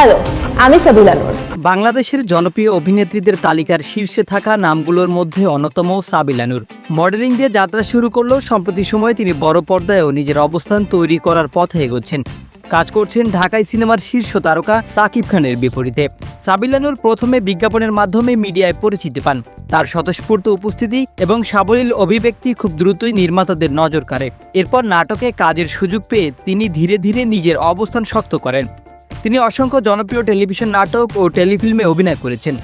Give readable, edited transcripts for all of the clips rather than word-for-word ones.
Hello, আমি সাবিলা নূর। বাংলাদেশের জনপ্রিয় অভিনেত্রীদের তালিকার শীর্ষে থাকা নামগুলোর মধ্যে অন্যতম সাবিলা নূর। মডেলিং দিয়ে যাত্রা শুরু করলেও সম্প্রতি সময়ে তিনি বড় পর্দায়ও নিজের অবস্থান তৈরি করার পথে এগোচ্ছেন। কাজ করছেন ঢাকাই সিনেমার শীর্ষ তারকা সাকিব খানের বিপরীতে। সাবিলা নূর প্রথমে বিজ্ঞাপনের মাধ্যমে মিডিয়ায় পরিচিতি পান। তার স্বতঃস্ফূর্ত উপস্থিতি এবং সাবলীল অভিব্যক্তি খুব দ্রুতই নির্মাতাদের নজর কাড়ে। এরপর নাটকে কাজের সুযোগ পেয়ে তিনি ধীরে ধীরে নিজের অবস্থান শক্ত করেন। তিনি অসংখ্য জনপ্রিয় টেলিভিশন নাটক ও টেলিফিল্মে অভিনয় করেছেন।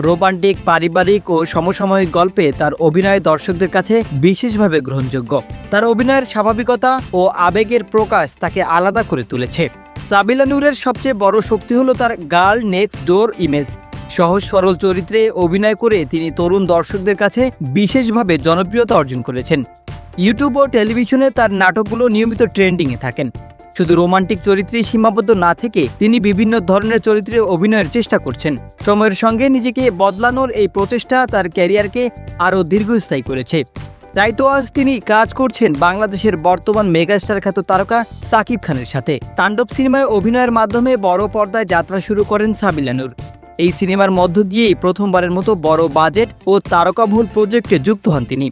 রোমান্টিক, পারিবারিক ও সমসাময়িক গল্পে তার অভিনয় দর্শকদের কাছে বিশেষভাবে গ্রহণযোগ্য। তার অভিনয়ের স্বাভাবিকতা ও আবেগের প্রকাশ তাকে আলাদা করে তুলেছে। সাবিলা নূরের সবচেয়ে বড় শক্তি হলো তার গার্ল নেক্সট ডোর ইমেজ। সহজ সরল চরিত্রে অভিনয় করে তিনি তরুণ দর্শকদের কাছে বিশেষভাবে জনপ্রিয়তা অর্জন করেছেন। ইউটিউব ও টেলিভিশনে তার নাটকগুলো নিয়মিত ট্রেন্ডিংয়ে থাকেন। শুধু রোমান্টিক চরিত্রেই সীমাবদ্ধ না থেকে তিনি বিভিন্ন ধরনের চরিত্রে অভিনয়ের চেষ্টা করছেন। সময়ের সঙ্গে নিজেকে বদলানোর এই প্রচেষ্টা তার ক্যারিয়ারকে আরও দীর্ঘস্থায়ী করেছে। তাই তো আজ তিনি কাজ করছেন বাংলাদেশের বর্তমান মেগাস্টার খ্যাত তারকা সাকিব খানের সাথে। তাণ্ডব সিনেমায় অভিনয়ের মাধ্যমে বড় পর্দায় যাত্রা শুরু করেন সাবিলা নূর। এই সিনেমার মধ্য দিয়েই প্রথমবারের মতো বড় বাজেট ও তারকাবহুল প্রজেক্টে যুক্ত হন তিনি।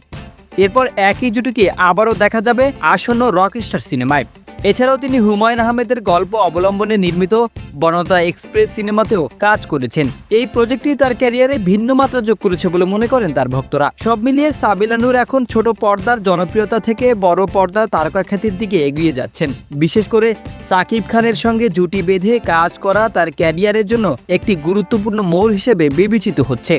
এরপর একই জুটিকে আবারও দেখা যাবে আসন্ন রকস্টার সিনেমায়। এছাড়াও তিনি হুমায়ুন আহমেদের গল্প অবলম্বনে নির্মিত বনতা এক্সপ্রেস সিনেমাতেও কাজ করেছেন। এই প্রজেক্টটি তার ক্যারিয়ারে ভিন্ন মাত্রা যোগ করেছে বলে মনে করেন তার ভক্তরা। সব মিলিয়ে সাবিলা নূর এখন ছোট পর্দার জনপ্রিয়তা থেকে বড় পর্দার তারকা খ্যাতির দিকে এগিয়ে যাচ্ছেন। বিশেষ করে সাকিব খানের সঙ্গে জুটি বেঁধে কাজ করা তার ক্যারিয়ারের জন্য একটি গুরুত্বপূর্ণ মোড় হিসেবে বিবেচিত হচ্ছে।